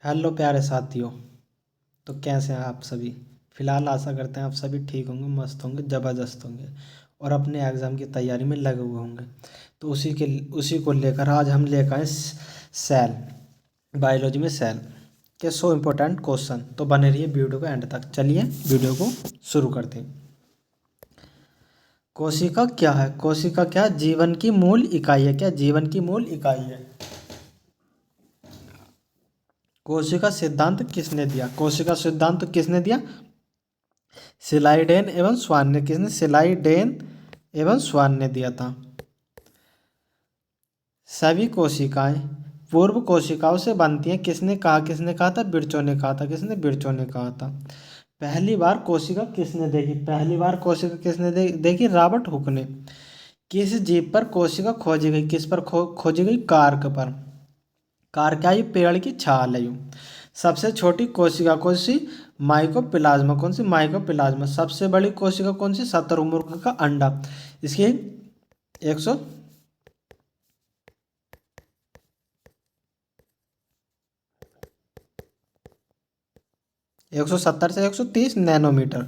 Hello प्यारे साथियों। तो कैसे हैं आप सभी? फ़िलहाल आशा करते हैं आप सभी ठीक होंगे, मस्त होंगे, ज़बरदस्त होंगे और अपने एग्ज़ाम की तैयारी में लगे हुए होंगे। तो उसी को लेकर आज हम लेकर आए सेल, बायोलॉजी में सेल के 100 इम्पोर्टेंट क्वेश्चन। तो बने रहिए वीडियो को एंड तक। चलिए वीडियो को शुरू करते हैं। कोशिका क्या है? कोशिका क्या है? जीवन की मूल इकाई है। क्या जीवन की मूल इकाई है? कोशिका सिद्धांत किसने दिया? कोशिका सिद्धांत किसने दिया? सिलाइडेन एवं स्वान ने। किसने? सिलाइडेन एवं स्वान ने दिया था। सभी कोशिकाएं पूर्व कोशिकाओं से बनती हैं। किसने कहा? किसने कहा था? बिरचो ने कहा था। किसने? बिरचो ने कहा था। पहली बार कोशिका किसने देखी? पहली बार कोशिका किसने देखी? रॉबर्ट हुक ने। किस जीव पर कोशिका खोजी गई? किस पर खोजी गई? कार्क पर। कार्क क्या? ये पेड़ की छाल है। सबसे छोटी कोशिका कौन सी? माइकोप्लाज्मा। कौन सी? माइकोप्लाज्मा। सबसे बड़ी कोशिका कौन सी? शुतुरमुर्ग का अंडा। इसकी 100 170 से 130 नैनोमीटर।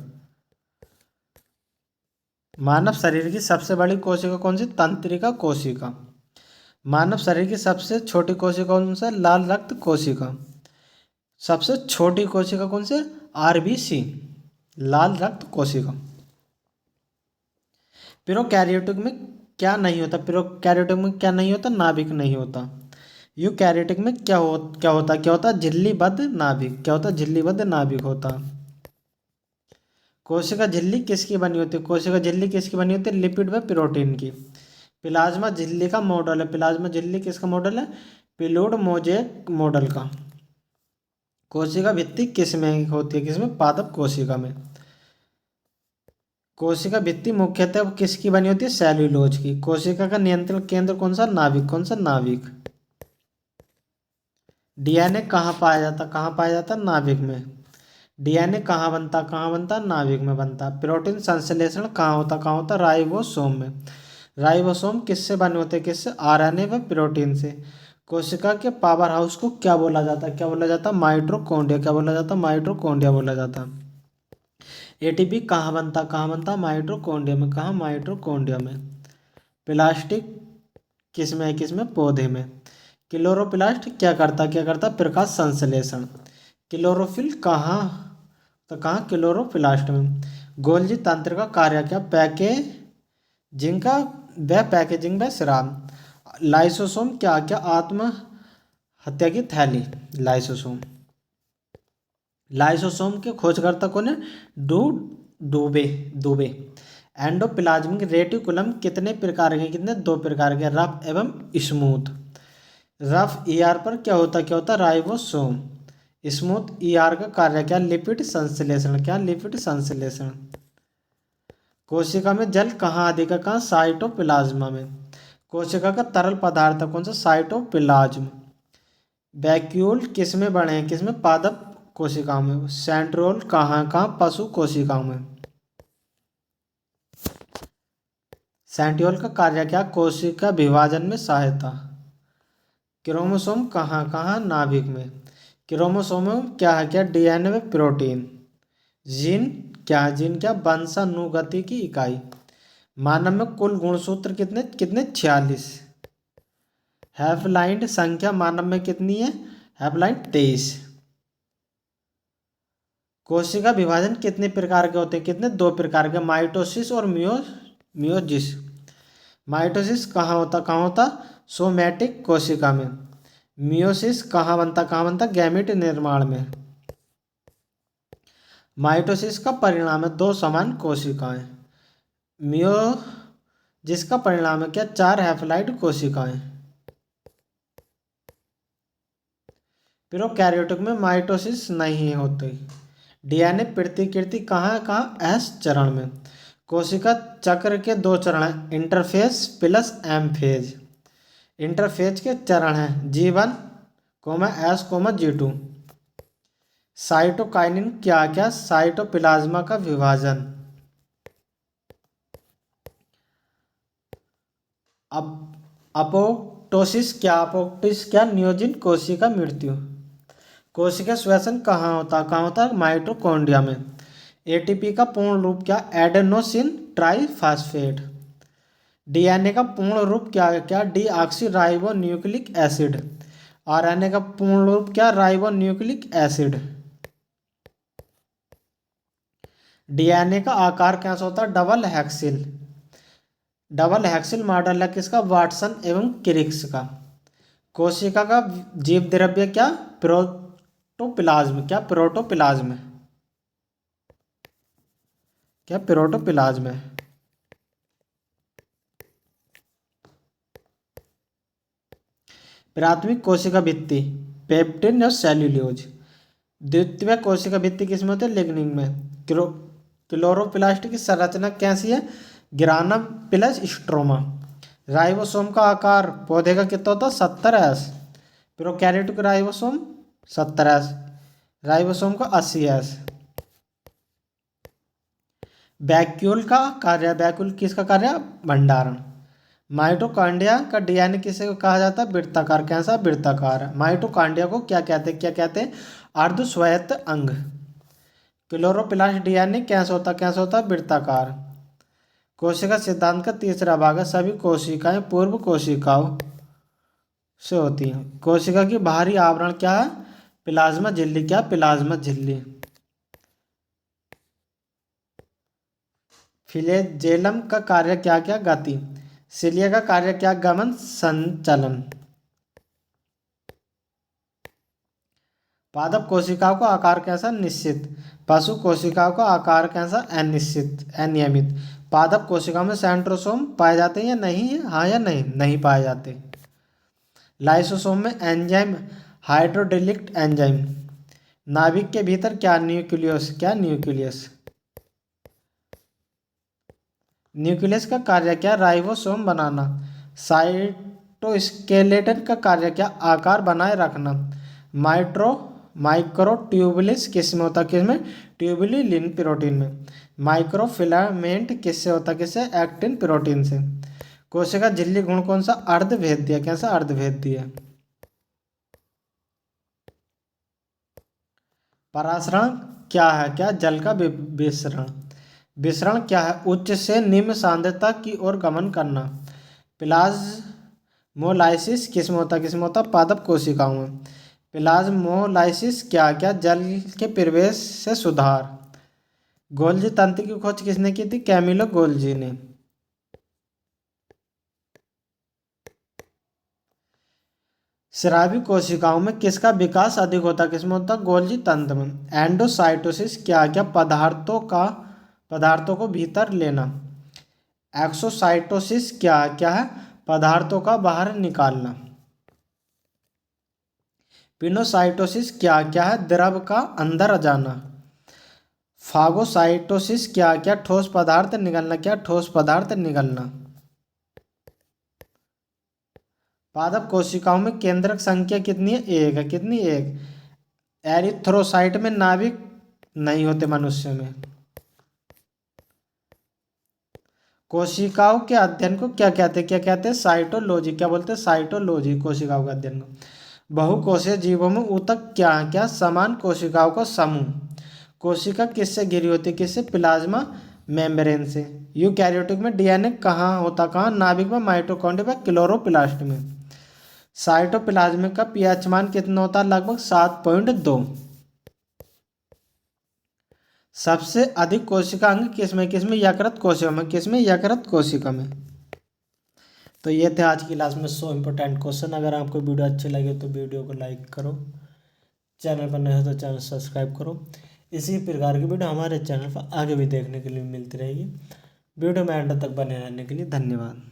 मानव शरीर की सबसे बड़ी कोशिका कौन सी? तंत्रिका कोशिका। मानव शरीर की सबसे छोटी कोशिका कौन सा? लाल रक्त कोशिका। सबसे छोटी कोशिका कौन सी? आरबीसी, लाल रक्त कोशिका। प्रोकैरियोटिक में क्या नहीं होता? प्रोकैरियोटिक में क्या नहीं होता? नाभिक नहीं होता। यूकैरियोटिक में क्या होता? झिल्लीबद्ध नाभिक। क्या होता? झिल्लीबद्ध नाभिक होता। कोशिका झिल्ली किसकी बनी होती है? कोशिका झिल्ली किसकी बनी होती है? लिपिड व प्रोटीन की। प्लाज्मा झिल्ली का मॉडल है। प्लाज्मा झिल्ली किसका मॉडल है? पिलोड मोजेक मॉडल का। कोशिका भित्ति किस में होती है? किसमें? पादप कोशिका में। कोशिका भित्ति मुख्यतः किसकी बनी होती है? सेल्यूलोज की। कोशिका का नियंत्रण केंद्र कौन सा? नाभिक। कौन सा? नाभिक। डीएनए कहाँ पाया जाता? कहाँ पाया जाता? नाभिक में। डीएनए कहाँ बनता? कहाँ बनता? नाभिक में बनता। प्रोटीन संश्लेषण कहाँ होता? कहाँ होता? राइबोसोम में। राइबोसोम किससे बने होते हैं? किससे? आरएनए व प्रोटीन से। कोशिका के पावर हाउस को क्या बोला जाता है? क्या बोला जाता? माइटोकॉन्ड्रिया। क्या बोला जाता? माइटोकॉन्ड्रिया बोला जाता। एटीपी कहाँ बनता? कहाँ बनता? माइटोकॉन्ड्रिया में। कहाँ? माइटोकॉन्ड्रिया में। प्लास्टिक किसमें है? किसमें? पौधे में। क्लोरोप्लास्ट क्या करता? प्रकाश संश्लेषण। क्लोरोफिल कहाँ? तो कहाँ? क्लोरोप्लास्ट में। गोल्जी तंत्र का कार्य क्या? पैकेजिंग का व पैकेजिंग व श्राम। लाइसोसोम क्या? क्या? आत्म हत्या की थैली। लाइसोसोम। लाइसोसोम के खोजकर्ता कौन है? डू डूबे दुबे। एंडोप्लाज्मिक रेटिकुलम कितने प्रकार के? कितने? 2 प्रकार के, रफ एवं स्मूथ। रफ ईआर पर क्या होता? राइबोसोम। स्मूथ ईआर का कार्य क्या? लिपिड संश्लेषण। क्या? लिपिड संश्लेषण। कोशिका में जल कहाँ अधिक है? कहाँ? साइटोप्लाज्मा में। कोशिका का तरल पदार्थ कौन सा? साइटोप्लाज्म। वैक्यूल किस में बने हैं? किस में? पादप कोशिकाओं में। सेंट्रोल कहाँ? कहाँ? पशु कोशिकाओं में। सेंट्रियोल का कार्य क्या? कोशिका विभाजन में सहायता। क्रोमोसोम कहाँ? कहाँ? नाभिक में। क्रोमोसोम में क्या है? क्या? डीएनए में प्रोटीन। जीन क्या है? जीन क्या? वंशानुगति की इकाई। मानव में कुल गुणसूत्र कितने? कितने? 46। हैप्लॉइड संख्या मानव में कितनी है? हैप्लॉइड 23। कोशिका विभाजन कितने प्रकार के होते हैं? कितने? 2 प्रकार के, माइटोसिस और मियोसिस। माइटोसिस कहाँ होता? कहाँ होता? सोमैटिक कोशिका में। मियोसिस कहाँ बनता? कहाँ बनता? गैमीट निर्माण में। माइटोसिस का परिणाम है 2 समान कोशिकाएं। मियो जिसका परिणाम है क्या? 4 हैप्लॉइड कोशिकाएं। प्रोकैरियोटिक में माइटोसिस नहीं होती। डीएनए प्रतिकृति कहाँ? कहाँ? एस चरण में। कोशिका चक्र के 2 चरण हैं, इंटरफेज प्लस एमफेज। इंटरफेज के चरण हैं G1, S, G2। साइटोकाइनिन क्या? क्या? साइटोप्लाज्मा का विभाजन। अप अपोप्टोसिस क्या? अपोप्टोसिस क्या? नियोजित कोशिका मृत्यु। कोशिका श्वसन कहाँ होता है? माइटोकॉन्ड्रिया में। एटीपी का पूर्ण रूप क्या? Adenosine triphosphate. डीएनए का पूर्ण रूप क्या है? क्या? Deoxy nucleic acid. आरएनए का पूर्ण रूप क्या? Nucleic acid. डीएनए का आकार कैसा होता है? Double hexyl. Double hexyl model है किसका? वाटसन एवं क्रिक्स का। कोशिका का जीव द्रव्य क्या? प्रोटोप्लाज्म। क्या? प्रोटोप्लाज्म। क्या? प्रोटोप्लाज्म। प्राथमिक कोशिका भित्ति पेप्टिन और सेल्यूलोज। द्वितीय कोशिका भित्ति किसमें होती है? लिग्निन में। क्लोरोप्लास्ट की संरचना कैसी है? ग्रानम प्लस स्ट्रोमा। राइबोसोम का आकार पौधे का कितना होता है? 70S। Prokaryotic ribosome 70S। Ribosome का 80S। वैक्यूल का कार्य, वैक्यूल किसका कार्य? भंडारण। माइटोकॉन्ड्रिया का डीएनए किसे कहा जाता है? वृत्ताकार। कैसा? वृत्ताकार। माइटोकॉन्ड्रिया को क्या कहते हैं? क्या कहते हैं? अर्धस्वायत्त अंग। क्लोरोप्लास्ट डीएनए कैसा होता है? वृत्ताकार। कोशिका सिद्धांत का तीसरा भाग है सभी कोशिकाएं पूर्व कोशिकाओं से होती हैं। कोशिका की बाहरी आवरण क्या है? प्लाज्मा झिल्ली। क्या? प्लाज्मा झिल्ली। फ्लैजेलम का कार्य क्या? क्या? गति। सिलिया का कार्य क्या? गमन संचलन। पादप कोशिकाओं का आकार कैसा? निश्चित। पशु कोशिकाओं का आकार कैसा? अनिश्चित, अनियमित। पादप कोशिकाओं में सेंट्रोसोम पाए जाते हैं या नहीं? हाँ या नहीं? नहीं पाए जाते। लाइसोसोम में एंजाइम हाइड्रोडेलिक्ट एंजाइम। नाभिक के भीतर क्या? न्यूक्लियस। क्या? न्यूक्लियस। न्यूक्लियस का कार्य क्या? राइबोसोम बनाना। साइटोस्केलेटन का कार्य क्या? आकार बनाए रखना। माइक्रोट्यूबुल्स किसमें होता है? किसमें? ट्यूबुलिन प्रोटीन में। माइक्रोफिलामेंट किससे होता है? किससे? एक्टिन प्रोटीन से। कोशिका झिल्ली गुण कौन सा? अर्धभेदीय। कैसा? अर्धभेदीय। परासरण क्या है? क्या? जल का विसरण। विसरण क्या है? उच्च से निम्न सांद्रता की ओर गमन करना। प्लाज्मोलाइसिस किसमें होता है? किसमें होता है? पादप कोशिकाओं में। प्लाज्मोलाइसिस क्या? क्या? जल के प्रवेश से सुधार। गोल्जी तंत्र की खोज किसने की थी? कैमिलो गोल्जी ने। स्रावी कोशिकाओं में किसका विकास अधिक होता है? किसमें होता है? गोल्जी तंत्र में। एंडोसाइटोसिस क्या? क्या? पदार्थों को भीतर लेना। एक्सोसाइटोसिस क्या? क्या है? पदार्थों का बाहर निकालना। पिनोसाइटोसिस क्या? क्या है? द्रव का अंदर जाना। फागोसाइटोसिस क्या? क्या? ठोस पदार्थ निकलना। क्या? ठोस पदार्थ निकलना। पादप कोशिकाओं में केंद्रक संख्या कितनी है? एक है। कितनी? एक। एरिथ्रोसाइट में नाभिक नहीं होते मनुष्य में। कोशिकाओं के अध्ययन को क्या कहते हैं? क्या कहते हैं? साइटोलॉजी। क्या बोलते हैं? साइटोलॉजी। कोशिकाओं का अध्ययन को। बहुकोषीय जीवों में ऊतक क्या है? क्या? समान कोशिकाओं का समूह। कोशिका किससे घिरी होती है? किससे? प्लाज्मा मेम्ब्रेन से। यूकैरियोटिक में डीएनए कहाँ होता? कहाँ? नाभिक में, माइटोकॉन्ड्रिया में, क्लोरोप्लास्ट में। साइटोप्लाज्म का पीएच मान कितना होता है? लगभग 7.2। सबसे अधिक कोशिका अंग किसमें? किसमें? यकृत कोशिका में। किसमें? यकृत कोशिका में। तो ये थे आज की क्लास में 100 इंपॉर्टेंट क्वेश्चन। अगर आपको वीडियो अच्छे लगे तो वीडियो को लाइक करो, चैनल पर नए हो तो चैनल सब्सक्राइब करो। इसी प्रकार की वीडियो हमारे चैनल पर आगे भी देखने के लिए मिलती रहेगी। वीडियो में एंड तक बने रहने के लिए धन्यवाद।